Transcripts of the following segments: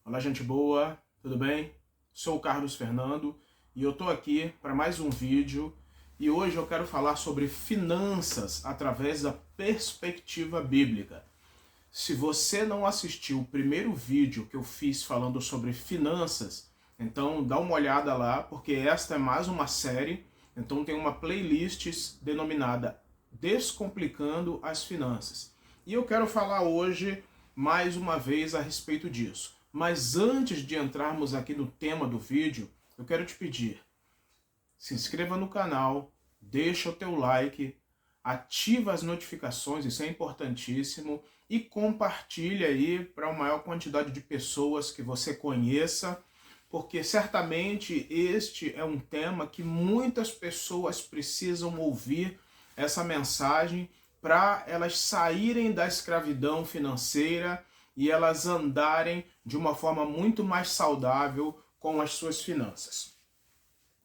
Olá, gente boa, tudo bem? Sou o Carlos Fernando e eu tô aqui para mais um vídeo e hoje eu quero falar sobre finanças através da perspectiva bíblica. Se você não assistiu o primeiro vídeo que eu fiz falando sobre finanças, então dá uma olhada lá, porque esta é mais uma série, então tem uma playlist denominada Descomplicando as Finanças. E eu quero falar hoje mais uma vez a respeito disso. Mas antes de entrarmos aqui no tema do vídeo, eu quero te pedir, se inscreva no canal, deixa o teu like, ativa as notificações, isso é importantíssimo, e compartilha aí para a maior quantidade de pessoas que você conheça, porque certamente este é um tema que muitas pessoas precisam ouvir essa mensagem para elas saírem da escravidão financeira e elas andarem de uma forma muito mais saudável com as suas finanças.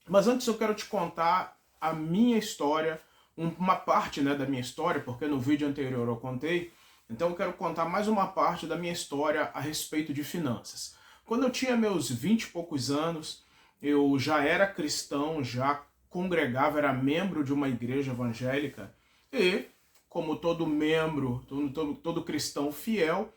Mas antes eu quero te contar a minha história, uma parte da minha história, porque no vídeo anterior eu contei, então eu quero contar mais uma parte da minha história a respeito de finanças. Quando eu tinha meus 20 e poucos anos, eu já era cristão, já congregava, era membro de uma igreja evangélica e, como todo membro, todo cristão fiel,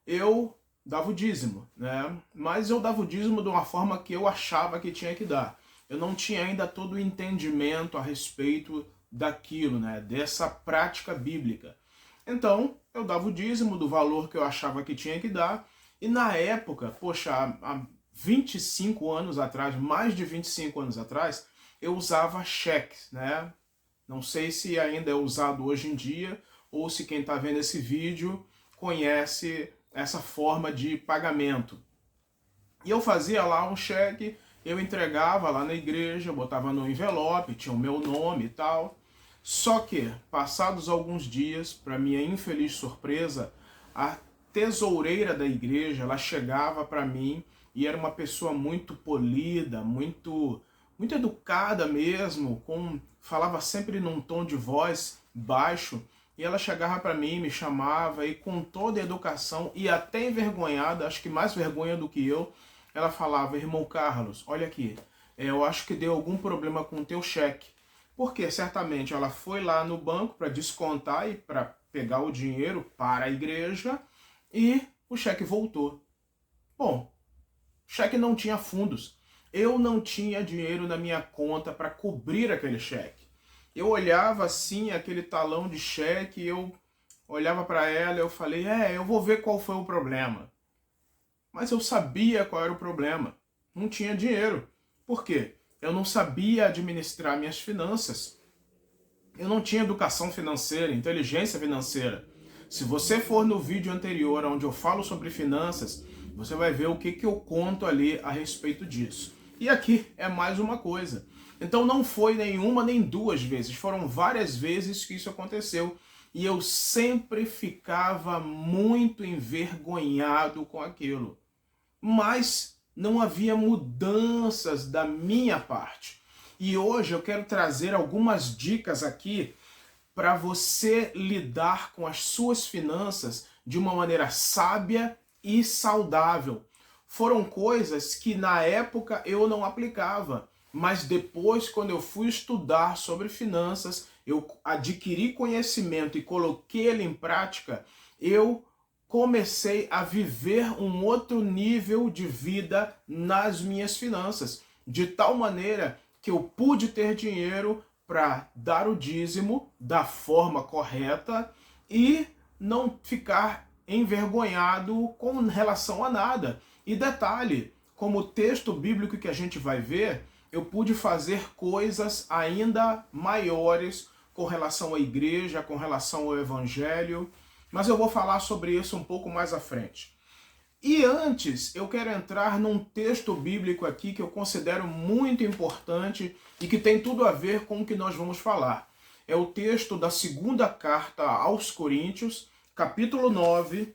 eu dava o dízimo, né? Mas eu dava o dízimo de uma forma que eu achava que tinha que dar. Eu não tinha ainda todo o entendimento a respeito daquilo, né? Dessa prática bíblica. Então, eu dava o dízimo do valor que eu achava que tinha que dar. E na época, poxa, há 25 anos atrás, mais de 25 anos atrás, eu usava cheques, né? Não sei se ainda é usado hoje em dia, ou se quem está vendo esse vídeo conhece essa forma de pagamento. E eu fazia lá um cheque, eu entregava lá na igreja, botava no envelope, tinha o meu nome e tal. Só que, passados alguns dias, para minha infeliz surpresa, a tesoureira da igreja, ela chegava para mim e era uma pessoa muito polida, muito educada mesmo, falava sempre num tom de voz baixo, e ela chegava para mim, me chamava e com toda a educação e até envergonhada, acho que mais vergonha do que eu, ela falava: irmão Carlos, olha aqui, eu acho que deu algum problema com o teu cheque. Porque certamente ela foi lá no banco para descontar e para pegar o dinheiro para a igreja e o cheque voltou. Bom, o cheque não tinha fundos. Eu não tinha dinheiro na minha conta para cobrir aquele cheque. Eu olhava assim aquele talão de cheque, eu olhava para ela e eu falei: eu vou ver qual foi o problema. Mas eu sabia qual era o problema. Não tinha dinheiro. Por quê? Eu não sabia administrar minhas finanças. Eu não tinha educação financeira, inteligência financeira. Se você for no vídeo anterior, onde eu falo sobre finanças, você vai ver o que eu conto ali a respeito disso. E aqui é mais uma coisa. Então não foi nenhuma nem duas vezes, foram várias vezes que isso aconteceu. E eu sempre ficava muito envergonhado com aquilo. Mas não havia mudanças da minha parte. E hoje eu quero trazer algumas dicas aqui para você lidar com as suas finanças de uma maneira sábia e saudável. Foram coisas que na época eu não aplicava, mas depois, quando eu fui estudar sobre finanças, eu adquiri conhecimento e coloquei ele em prática, eu comecei a viver um outro nível de vida nas minhas finanças, de tal maneira que eu pude ter dinheiro para dar o dízimo da forma correta e não ficar envergonhado com relação a nada. E detalhe, como texto bíblico que a gente vai ver, eu pude fazer coisas ainda maiores com relação à igreja, com relação ao evangelho, mas eu vou falar sobre isso um pouco mais à frente. E antes, eu quero entrar num texto bíblico aqui que eu considero muito importante e que tem tudo a ver com o que nós vamos falar. É o texto da segunda carta aos Coríntios, capítulo 9,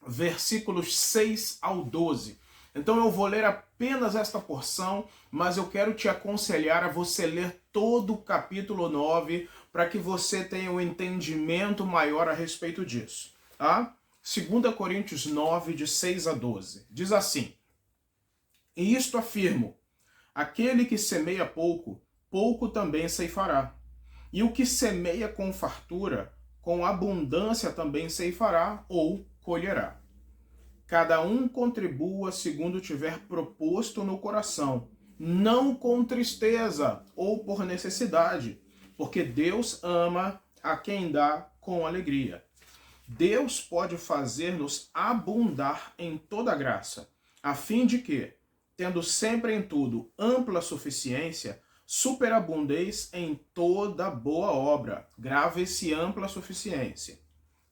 versículos 6 ao 12. Então eu vou ler apenas esta porção, mas eu quero te aconselhar a você ler todo o capítulo 9 para que você tenha um entendimento maior a respeito disso, tá? 2 Coríntios 9, de 6 a 12. Diz assim: E isto afirmo, aquele que semeia pouco, pouco também ceifará. E o que semeia com fartura, com abundância também ceifará ou colherá. Cada um contribua segundo tiver proposto no coração, não com tristeza ou por necessidade, porque Deus ama a quem dá com alegria. Deus pode fazer-nos abundar em toda graça, a fim de que, tendo sempre em tudo ampla suficiência, superabundeis em toda boa obra. Grave esse ampla suficiência.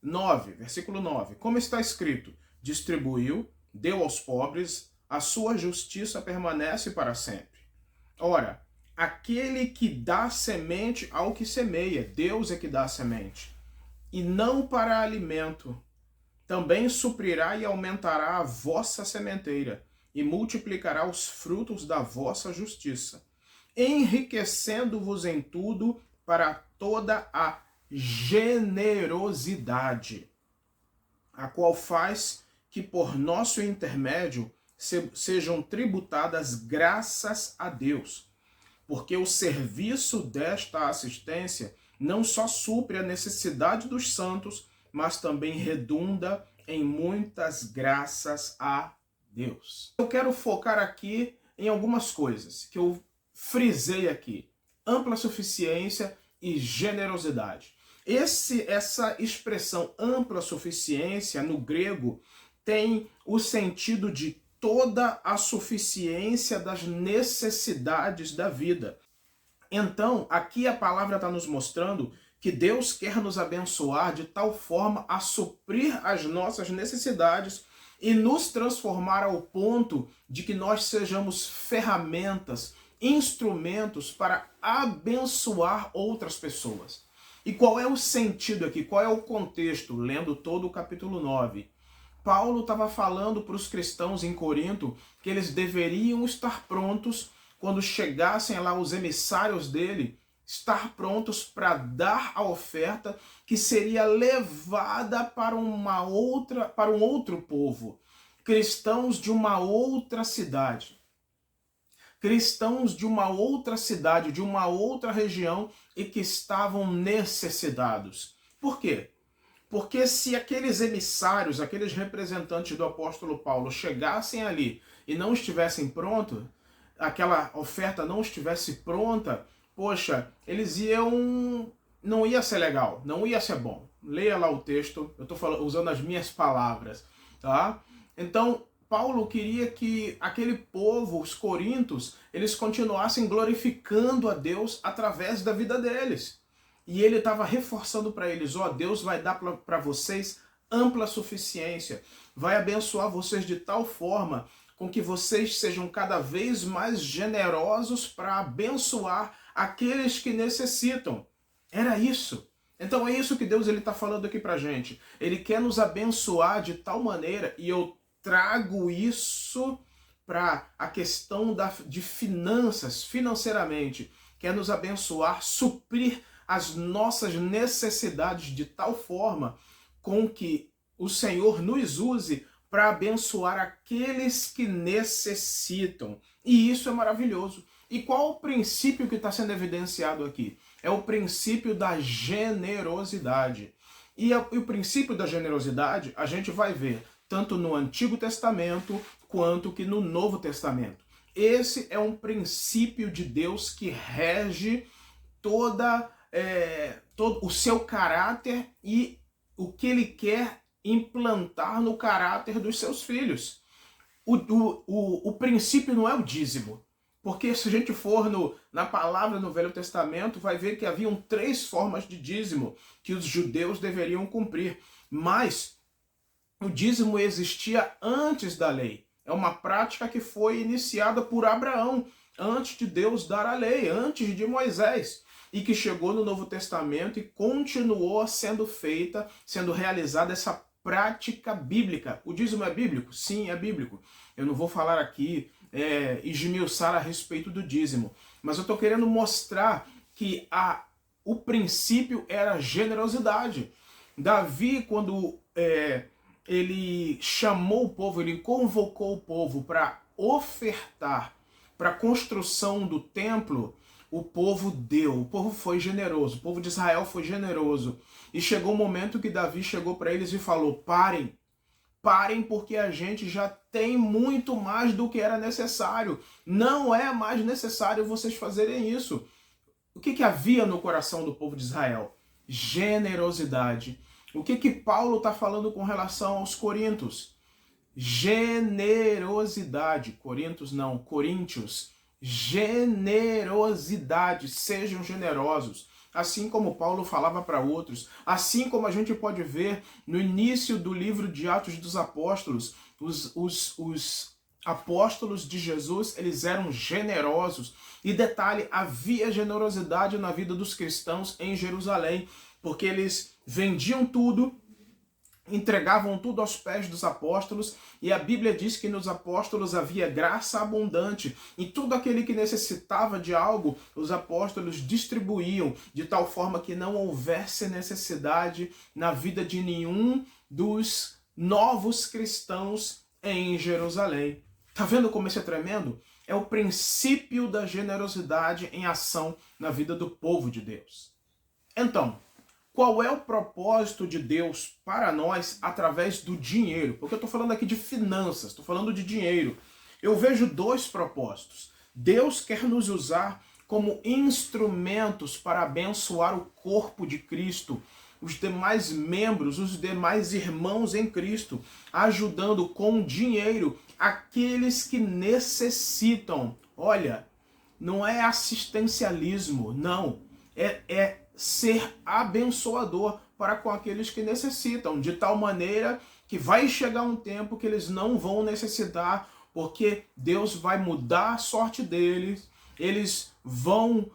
9, versículo 9. Como está escrito, distribuiu, deu aos pobres, a sua justiça permanece para sempre. Ora, aquele que dá semente ao que semeia, Deus é que dá a semente, e não para alimento, também suprirá e aumentará a vossa sementeira, e multiplicará os frutos da vossa justiça, enriquecendo-vos em tudo para toda a generosidade, a qual faz que por nosso intermédio sejam tributadas graças a Deus, porque o serviço desta assistência não só supre a necessidade dos santos, mas também redunda em muitas graças a Deus. Eu quero focar aqui em algumas coisas que eu frisei aqui: ampla suficiência e generosidade. Essa expressão ampla suficiência no grego tem o sentido de toda a suficiência das necessidades da vida. Então, aqui a palavra está nos mostrando que Deus quer nos abençoar de tal forma a suprir as nossas necessidades e nos transformar ao ponto de que nós sejamos ferramentas, instrumentos para abençoar outras pessoas. E qual é o sentido aqui? Qual é o contexto? Lendo todo o capítulo 9. Paulo estava falando para os cristãos em Corinto que eles deveriam estar prontos quando chegassem lá os emissários dele, estar prontos para dar a oferta que seria levada para um outro povo, cristãos de uma outra cidade. Cristãos de uma outra cidade, de uma outra região e que estavam necessitados. Por quê? Porque se aqueles emissários, aqueles representantes do apóstolo Paulo chegassem ali e não estivessem prontos, aquela oferta não estivesse pronta, poxa, eles não ia ser legal, não ia ser bom. Leia lá o texto, eu estou usando as minhas palavras, tá? Então, Paulo queria que aquele povo, os coríntios, eles continuassem glorificando a Deus através da vida deles. E ele estava reforçando para eles: Deus vai dar para vocês ampla suficiência, vai abençoar vocês de tal forma com que vocês sejam cada vez mais generosos para abençoar aqueles que necessitam. Era isso. Então é isso que Deus está falando aqui para a gente. Ele quer nos abençoar de tal maneira, e eu trago isso para a questão de finanças, financeiramente. Quer nos abençoar, suprir as nossas necessidades de tal forma com que o Senhor nos use para abençoar aqueles que necessitam. E isso é maravilhoso. E qual o princípio que está sendo evidenciado aqui? É o princípio da generosidade. E o princípio da generosidade a gente vai ver tanto no Antigo Testamento quanto que no Novo Testamento. Esse é um princípio de Deus que rege todo o seu caráter e o que ele quer implantar no caráter dos seus filhos. O princípio não é o dízimo, porque se a gente for na palavra no Velho Testamento, vai ver que haviam 3 formas de dízimo que os judeus deveriam cumprir, mas o dízimo existia antes da lei. É uma prática que foi iniciada por Abraão, antes de Deus dar a lei, antes de Moisés, e que chegou no Novo Testamento e continuou sendo feita, sendo realizada essa prática bíblica. O dízimo é bíblico? Sim, é bíblico. Eu não vou falar aqui, esmiuçar a respeito do dízimo, mas eu estou querendo mostrar que o princípio era generosidade. Davi, quando ele chamou o povo, ele convocou o povo para ofertar para a construção do templo, o povo deu, o povo foi generoso, o povo de Israel foi generoso. E chegou o momento que Davi chegou para eles e falou: parem, parem, porque a gente já tem muito mais do que era necessário. Não é mais necessário vocês fazerem isso. O que havia no coração do povo de Israel? Generosidade. O que Paulo está falando com relação aos Coríntios? Generosidade. Coríntios não, Coríntios. Generosidade. Sejam generosos. Assim como Paulo falava para outros, assim como a gente pode ver no início do livro de Atos dos Apóstolos, os apóstolos de Jesus, eles eram generosos. E detalhe, havia generosidade na vida dos cristãos em Jerusalém, porque eles vendiam tudo, entregavam tudo aos pés dos apóstolos, e a Bíblia diz que nos apóstolos havia graça abundante, e todo aquele que necessitava de algo, os apóstolos distribuíam, de tal forma que não houvesse necessidade na vida de nenhum dos novos cristãos em Jerusalém. Tá vendo como isso é tremendo? É o princípio da generosidade em ação na vida do povo de Deus. Então, qual é o propósito de Deus para nós através do dinheiro? Porque eu estou falando aqui de finanças, estou falando de dinheiro. Eu vejo dois propósitos. Deus quer nos usar como instrumentos para abençoar o corpo de Cristo, os demais membros, os demais irmãos em Cristo, ajudando com dinheiro aqueles que necessitam. Olha, não é assistencialismo, não. É ser abençoador para com aqueles que necessitam, de tal maneira que vai chegar um tempo que eles não vão necessitar, porque Deus vai mudar a sorte deles, eles vão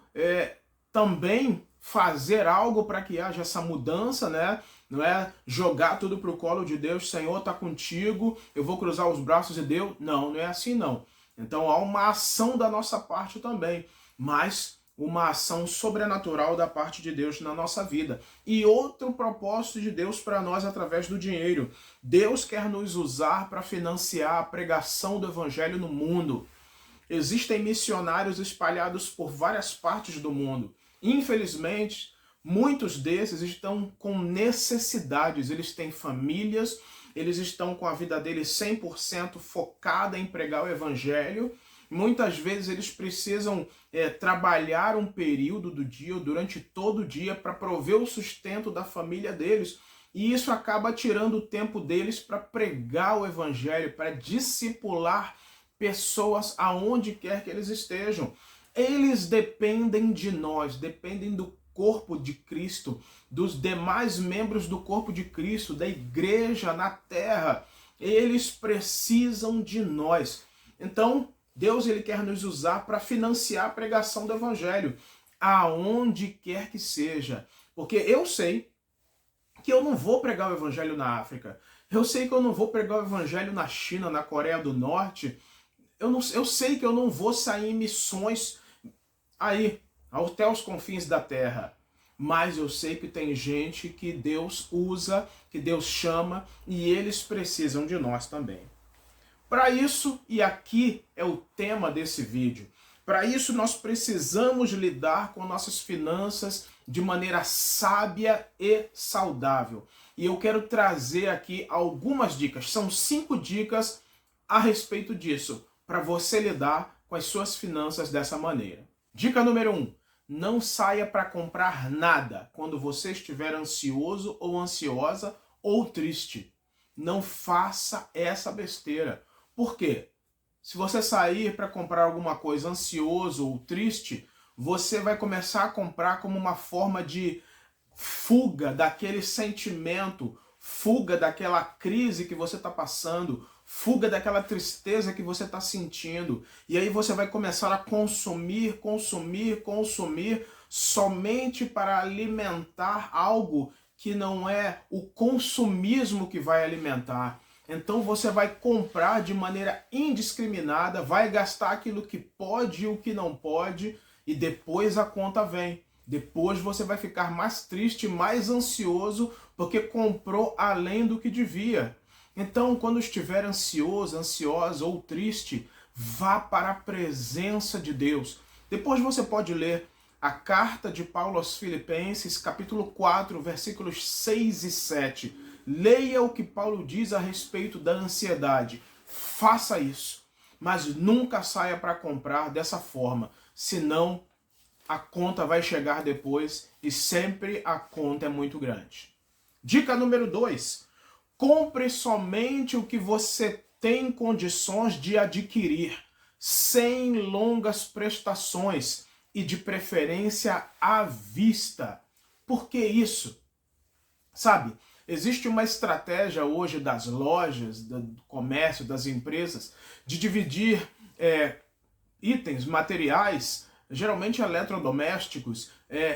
também fazer algo para que haja essa mudança, né? Não é jogar tudo para o colo de Deus, Senhor, está contigo, eu vou cruzar os braços e Deus. Não, não é assim não. Então há uma ação da nossa parte também, mas uma ação sobrenatural da parte de Deus na nossa vida. E outro propósito de Deus para nós através do dinheiro. Deus quer nos usar para financiar a pregação do evangelho no mundo. Existem missionários espalhados por várias partes do mundo. Infelizmente, muitos desses estão com necessidades. Eles têm famílias, eles estão com a vida deles 100% focada em pregar o evangelho. Muitas vezes eles precisam trabalhar um período do dia ou durante todo o dia para prover o sustento da família deles. E isso acaba tirando o tempo deles para pregar o evangelho, para discipular pessoas aonde quer que eles estejam. Eles dependem de nós, dependem do corpo de Cristo, dos demais membros do corpo de Cristo, da igreja na terra. Eles precisam de nós. Então, Deus ele quer nos usar para financiar a pregação do evangelho, aonde quer que seja. Porque eu sei que eu não vou pregar o evangelho na África. Eu sei que eu não vou pregar o evangelho na China, na Coreia do Norte. Eu sei que eu não vou sair em missões aí, até os confins da terra. Mas eu sei que tem gente que Deus usa, que Deus chama, e eles precisam de nós também. Para isso, e aqui é o tema desse vídeo, para isso nós precisamos lidar com nossas finanças de maneira sábia e saudável. E eu quero trazer aqui algumas dicas, são 5 dicas a respeito disso, para você lidar com as suas finanças dessa maneira. Dica número 1, não saia para comprar nada quando você estiver ansioso ou ansiosa ou triste. Não faça essa besteira. Por quê? Se você sair para comprar alguma coisa ansioso ou triste, você vai começar a comprar como uma forma de fuga daquele sentimento, fuga daquela crise que você está passando, fuga daquela tristeza que você está sentindo. E aí você vai começar a consumir somente para alimentar algo que não é o consumismo que vai alimentar. Então você vai comprar de maneira indiscriminada, vai gastar aquilo que pode e o que não pode, e depois a conta vem. Depois você vai ficar mais triste, mais ansioso, porque comprou além do que devia. Então, quando estiver ansioso, ansiosa ou triste, vá para a presença de Deus. Depois você pode ler a carta de Paulo aos Filipenses, capítulo 4, versículos 6 e 7. Leia o que Paulo diz a respeito da ansiedade. Faça isso, mas nunca saia para comprar dessa forma, senão a conta vai chegar depois e sempre a conta é muito grande. Dica número 2. Compre somente o que você tem condições de adquirir, sem longas prestações e de preferência à vista. Por que isso? Sabe, existe uma estratégia hoje das lojas, do comércio, das empresas, de dividir itens, materiais, geralmente eletrodomésticos,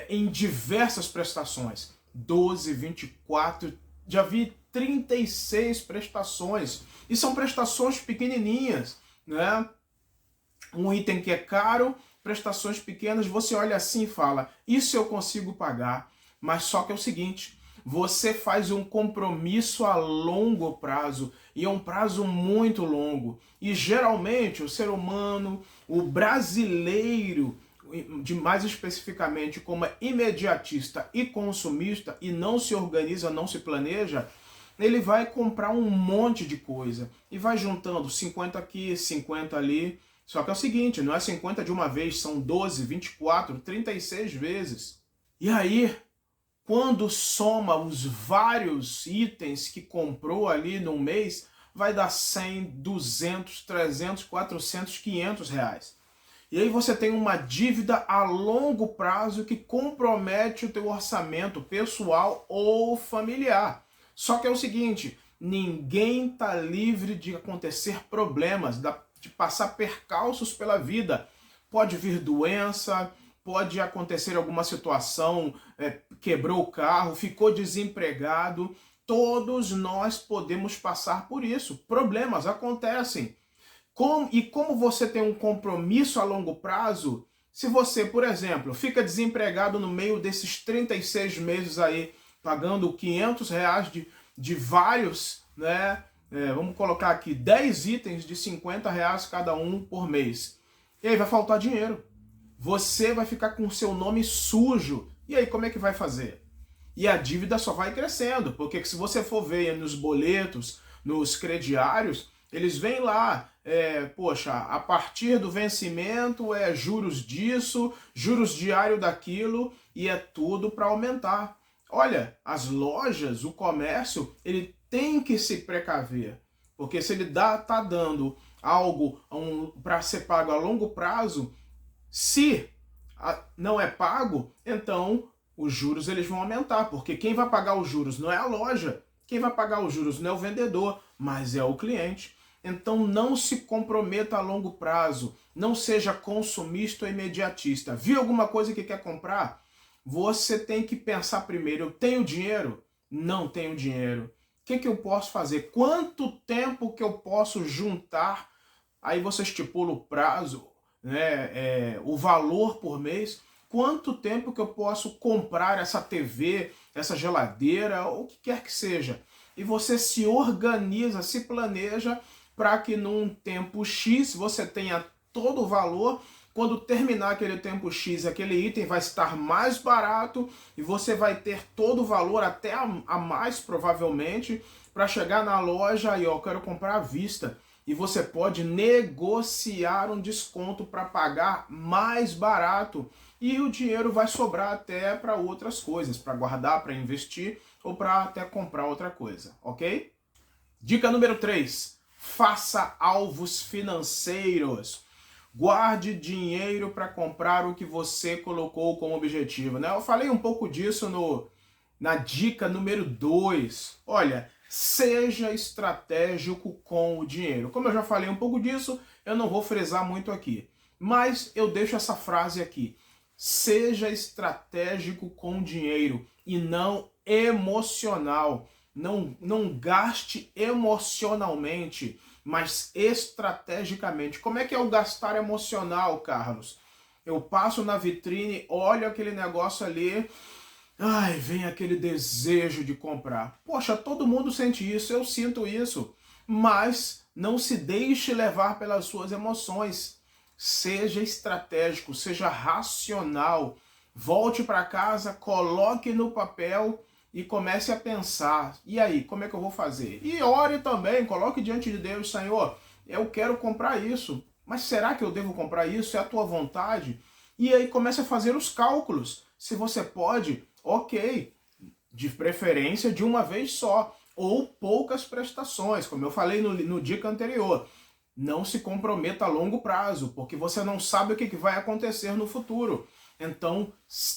em diversas prestações. 12, 24, já vi 36 prestações. E são prestações pequenininhas, né? Um item que é caro, prestações pequenas, você olha assim e fala, isso eu consigo pagar. Mas só que é o seguinte, você faz um compromisso a longo prazo, e é um prazo muito longo. E geralmente o ser humano, o brasileiro, mais especificamente como é imediatista e consumista, e não se organiza, não se planeja, ele vai comprar um monte de coisa e vai juntando 50 aqui, 50 ali. Só que é o seguinte, não é 50 de uma vez, são 12, 24, 36 vezes. E aí, quando soma os vários itens que comprou ali no mês, vai dar 100, 200, 300, 400, 500 reais. E aí você tem uma dívida a longo prazo que compromete o teu orçamento pessoal ou familiar. Só que é o seguinte, ninguém está livre de acontecer problemas, de passar percalços pela vida. Pode vir doença, pode acontecer alguma situação, quebrou o carro, ficou desempregado. Todos nós podemos passar por isso. Problemas acontecem. Como você tem um compromisso a longo prazo, se você, por exemplo, fica desempregado no meio desses 36 meses aí, pagando 500 reais de vários, né? Vamos colocar aqui 10 itens de 50 reais cada um por mês. E aí vai faltar dinheiro. Você vai ficar com o seu nome sujo. E aí como é que vai fazer? E a dívida só vai crescendo, porque se você for ver nos boletos, nos crediários, eles vêm lá, poxa, a partir do vencimento juros disso, juros diário daquilo, e é tudo para aumentar. Olha, as lojas, o comércio, ele tem que se precaver, porque se ele tá dando algo para ser pago a longo prazo, se não é pago, então os juros eles vão aumentar, porque quem vai pagar os juros não é a loja, quem vai pagar os juros não é o vendedor, mas é o cliente. Então não se comprometa a longo prazo, não seja consumista ou imediatista. Viu alguma coisa que quer comprar? Você tem que pensar primeiro, eu tenho dinheiro? Não tenho dinheiro. O que eu posso fazer? Quanto tempo que eu posso juntar? Aí você estipula o prazo, né, o valor por mês. Quanto tempo que eu posso comprar essa TV, essa geladeira, ou o que quer que seja. E você se organiza, se planeja para que num tempo X você tenha todo o valor. Quando terminar aquele tempo X, aquele item vai estar mais barato e você vai ter todo o valor, até a mais provavelmente, para chegar na loja e eu quero comprar à vista. E você pode negociar um desconto para pagar mais barato. E o dinheiro vai sobrar até para outras coisas, para guardar, para investir ou para até comprar outra coisa, ok? Dica número 3. Faça alvos financeiros. Guarde dinheiro para comprar o que você colocou como objetivo, né? Eu falei um pouco disso na dica número 2. Olha, seja estratégico com o dinheiro. Como eu já falei um pouco disso, eu não vou frisar muito aqui. Mas eu deixo essa frase aqui. Seja estratégico com o dinheiro e não emocional. Não gaste emocionalmente, mas estrategicamente. Como é que é o gastar emocional, Carlos? Eu passo na vitrine, olho aquele negócio ali, ai, vem aquele desejo de comprar. Poxa, todo mundo sente isso, eu sinto isso. Mas não se deixe levar pelas suas emoções. Seja estratégico, seja racional. Volte para casa, coloque no papel e comece a pensar. E aí, como é que eu vou fazer? E ore também, coloque diante de Deus, Senhor, eu quero comprar isso. Mas será que eu devo comprar isso? É a tua vontade? E aí comece a fazer os cálculos. Se você pode, ok, de preferência de uma vez só, ou poucas prestações, como eu falei no dica anterior. Não se comprometa a longo prazo, porque você não sabe o que vai acontecer no futuro. Então,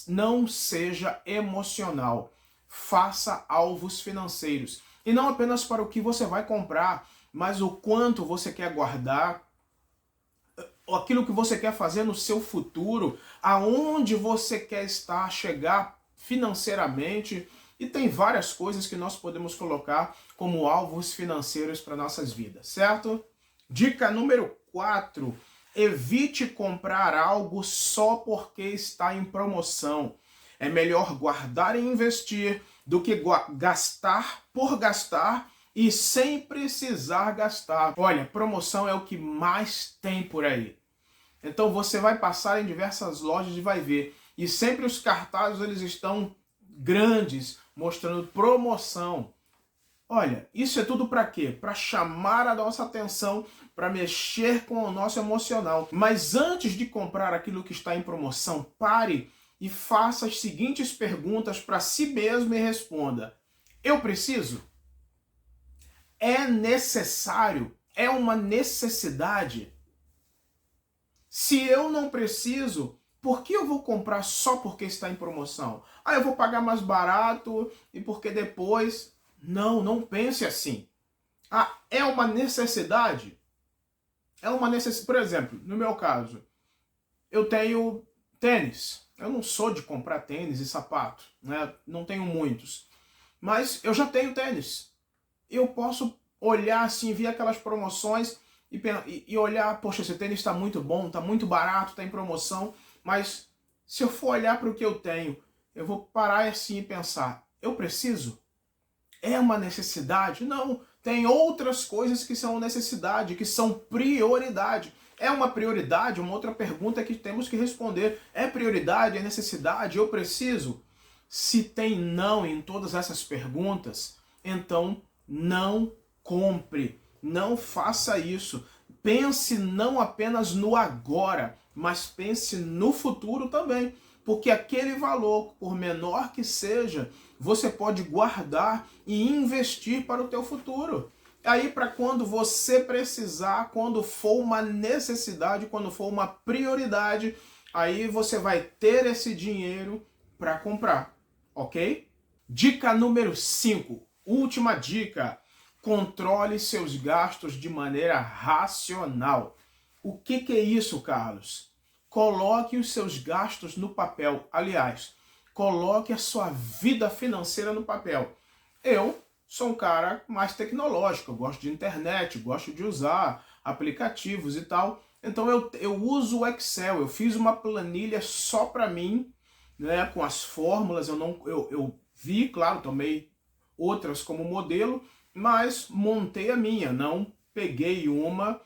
não seja emocional. Faça alvos financeiros. E não apenas para o que você vai comprar, mas o quanto você quer guardar, aquilo que você quer fazer no seu futuro, aonde você quer estar, chegar financeiramente. E tem várias coisas que nós podemos colocar como alvos financeiros para nossas vidas, certo? Dica número 4. Evite comprar algo só porque está em promoção. É melhor guardar e investir do que gastar por gastar e sem precisar gastar. Olha, promoção é o que mais tem por aí. Então você vai passar em diversas lojas e vai ver. E sempre os cartazes eles estão grandes, mostrando promoção. Olha, isso é tudo para quê? Para chamar a nossa atenção, para mexer com o nosso emocional. Mas antes de comprar aquilo que está em promoção, pare e faça as seguintes perguntas para si mesmo e responda: eu preciso? É necessário? É uma necessidade? Se eu não preciso, por que eu vou comprar só porque está em promoção? Ah, eu vou pagar mais barato e porque depois... Não, não pense assim. Ah, é uma necessidade? É uma necessidade. Por exemplo, no meu caso, eu tenho tênis. Eu não sou de comprar tênis e sapato, né? Não tenho muitos. Mas eu já tenho tênis. Eu posso olhar assim, ver aquelas promoções e olhar, poxa, esse tênis está muito bom, está muito barato, está em promoção. Mas se eu for olhar para o que eu tenho, eu vou parar assim e pensar, eu preciso? É uma necessidade? Não. Tem outras coisas que são necessidade, que são prioridade. É uma prioridade? Uma outra pergunta que temos que responder. É prioridade? É necessidade? Eu preciso? Se tem não em todas essas perguntas, então não compre. Não faça isso. Pense não apenas no agora, mas pense no futuro também. Porque aquele valor, por menor que seja, você pode guardar e investir para o teu futuro. Aí para quando você precisar, quando for uma necessidade, quando for uma prioridade, aí você vai ter esse dinheiro para comprar, ok? Dica número 5, última dica. Controle seus gastos de maneira racional. O que é isso, Carlos? Coloque os seus gastos no papel. Aliás, coloque a sua vida financeira no papel. Eu sou um cara mais tecnológico, eu gosto de internet, gosto de usar aplicativos e tal. Então eu uso o Excel, eu fiz uma planilha só para mim, né, com as fórmulas. Eu vi, claro, tomei outras como modelo, mas montei a minha, não peguei uma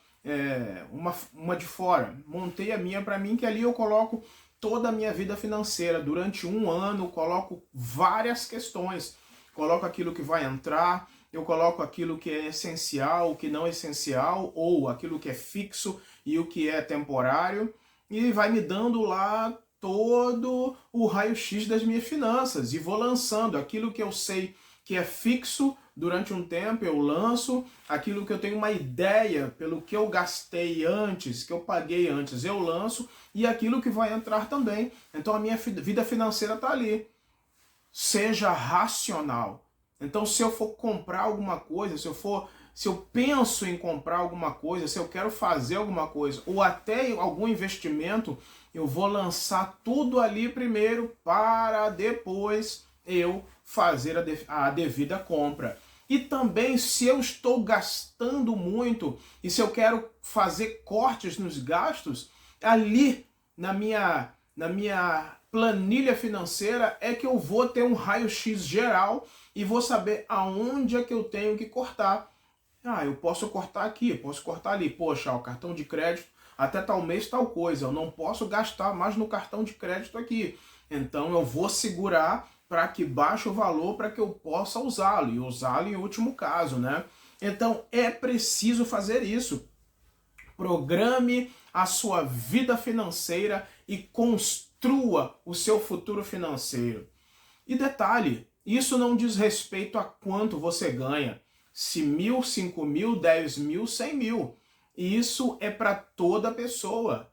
de fora. Montei a minha para mim, que ali eu coloco toda a minha vida financeira. Durante um ano, coloco várias questões. Coloco aquilo que vai entrar, eu coloco aquilo que é essencial, o que não é essencial, ou aquilo que é fixo e o que é temporário. E vai me dando lá todo o raio-x das minhas finanças. E vou lançando aquilo que eu sei que é fixo durante um tempo, eu lanço aquilo que eu tenho uma ideia pelo que eu gastei antes, que eu paguei antes, eu lanço, e aquilo que vai entrar também. Então a minha vida financeira está ali. Seja racional. Então se eu for comprar alguma coisa, se eu penso em comprar alguma coisa, se eu quero fazer alguma coisa, ou até algum investimento, eu vou lançar tudo ali primeiro para depois eu fazer a devida compra. E também, se eu estou gastando muito e se eu quero fazer cortes nos gastos, ali na minha Planilha financeira é que eu vou ter um raio-x geral e vou saber aonde é que eu tenho que cortar. Ah, eu posso cortar aqui, posso cortar ali. Poxa, o cartão de crédito, até tal mês tal coisa. Eu não posso gastar mais no cartão de crédito aqui. Então eu vou segurar para que baixe o valor para que eu possa usá-lo. E usá-lo em último caso, né? Então é preciso fazer isso. Programe a sua vida financeira e construa o seu futuro financeiro. E detalhe, isso não diz respeito a quanto você ganha. Se 1.000, 5.000, 10.000, 100.000. Isso é para toda pessoa.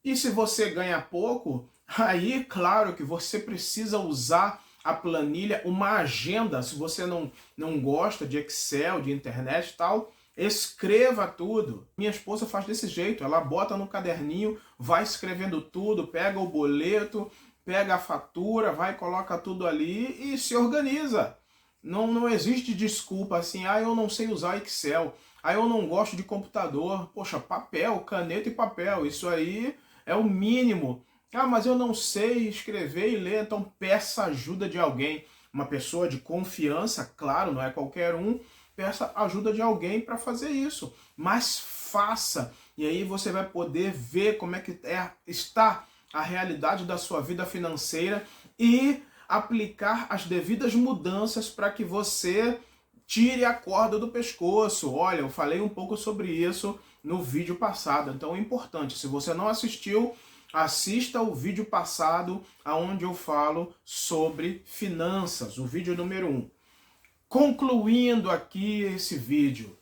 E se você ganha pouco, aí claro que você precisa usar a planilha, uma agenda. Se você não gosta de Excel, de internet e tal, escreva tudo. Minha esposa faz desse jeito, ela bota no caderninho, vai escrevendo tudo, pega o boleto, pega a fatura, vai e coloca tudo ali e se organiza. Não existe desculpa assim, eu não sei usar Excel, eu não gosto de computador. Poxa, papel, caneta e papel, isso aí é o mínimo. Mas eu não sei escrever e ler, então peça ajuda de alguém. Uma pessoa de confiança, claro, não é qualquer um, peça ajuda de alguém para fazer isso. Mas faça, e aí você vai poder ver como é que está a realidade da sua vida financeira e aplicar as devidas mudanças para que você tire a corda do pescoço. Olha, eu falei um pouco sobre isso no vídeo passado, então é importante. Se você não assistiu, assista o vídeo passado, onde eu falo sobre finanças, o vídeo número 1. Concluindo aqui esse vídeo,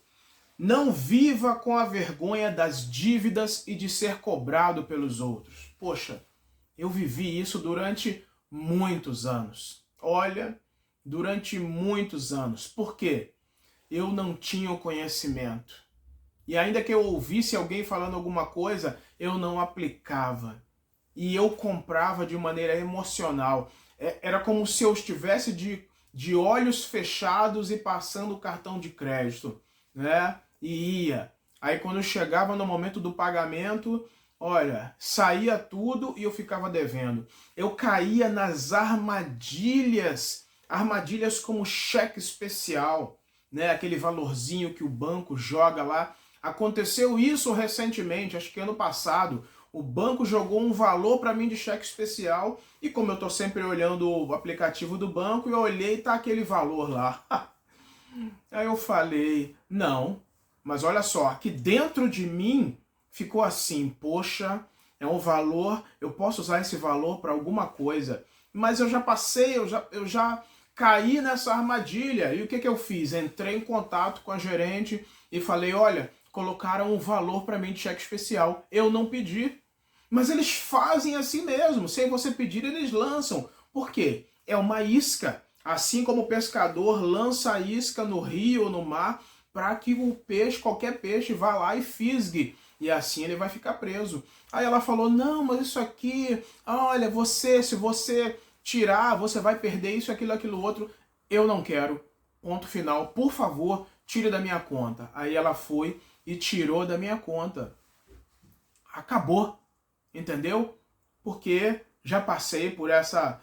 não viva com a vergonha das dívidas e de ser cobrado pelos outros. Poxa, eu vivi isso durante muitos anos. Olha, durante muitos anos. Por quê? Eu não tinha o conhecimento. E ainda que eu ouvisse alguém falando alguma coisa, eu não aplicava. E eu comprava de maneira emocional. Era como se eu estivesse de olhos fechados e passando o cartão de crédito, né? E ia. Aí quando eu chegava no momento do pagamento, olha, saía tudo e eu ficava devendo. Eu caía nas armadilhas como cheque especial, né? Aquele valorzinho que o banco joga lá. Aconteceu isso recentemente, acho que ano passado. O banco jogou um valor para mim de cheque especial e como eu estou sempre olhando o aplicativo do banco, eu olhei e tá aquele valor lá. Aí eu falei, não, mas olha só, aqui dentro de mim ficou assim, poxa, é um valor, eu posso usar esse valor para alguma coisa. Mas eu já passei, eu já caí nessa armadilha. E o que eu fiz? Entrei em contato com a gerente e falei, olha, colocaram um valor para mim de cheque especial. Eu não pedi. Mas eles fazem assim mesmo, sem você pedir eles lançam. Por quê? É uma isca. Assim como o pescador lança a isca no rio ou no mar para que o peixe, qualquer peixe, vá lá e fisgue. E assim ele vai ficar preso. Aí ela falou, não, mas isso aqui, olha, se você tirar, você vai perder isso, aquilo, outro. Eu não quero. Ponto final. Por favor, tire da minha conta. Aí ela foi e tirou da minha conta. Acabou. Entendeu? Porque já passei por essa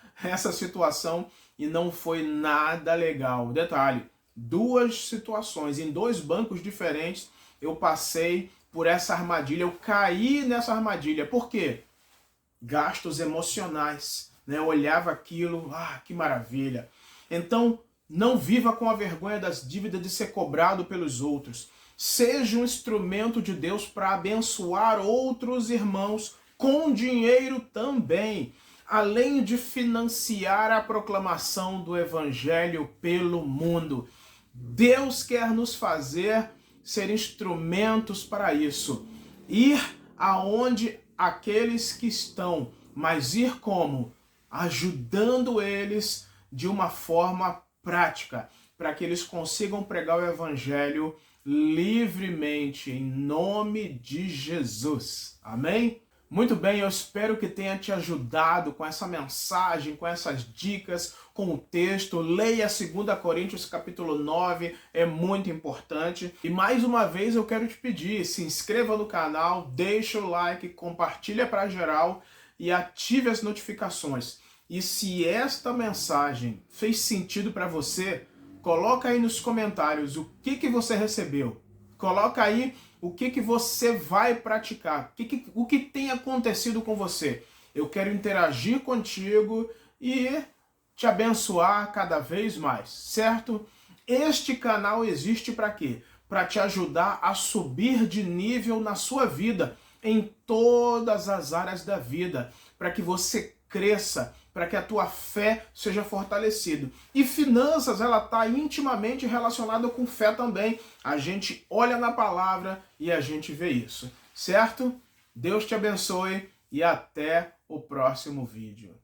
situação e não foi nada legal. Detalhe, 2 situações, em 2 bancos diferentes, eu passei por essa armadilha, eu caí nessa armadilha. Por quê? Gastos emocionais. Né? Eu olhava aquilo, que maravilha. Então, não viva com a vergonha das dívidas de ser cobrado pelos outros. Seja um instrumento de Deus para abençoar outros irmãos com dinheiro também, além de financiar a proclamação do Evangelho pelo mundo. Deus quer nos fazer ser instrumentos para isso. Ir aonde aqueles que estão, mas ir como? Ajudando eles de uma forma prática, para que eles consigam pregar o Evangelho livremente, em nome de Jesus. Amém? Muito bem, eu espero que tenha te ajudado com essa mensagem, com essas dicas, com o texto. Leia 2 Coríntios capítulo 9, é muito importante. E mais uma vez eu quero te pedir, se inscreva no canal, deixa o like, compartilha para geral e ative as notificações. E se esta mensagem fez sentido para você, coloca aí nos comentários o que você recebeu. Coloca aí o que você vai praticar, o que tem acontecido com você. Eu quero interagir contigo e te abençoar cada vez mais, certo? Este canal existe para quê? Para te ajudar a subir de nível na sua vida, em todas as áreas da vida, para que você cresça, para que a tua fé seja fortalecida. E finanças, ela está intimamente relacionada com fé também. A gente olha na palavra e a gente vê isso, certo? Deus te abençoe e até o próximo vídeo.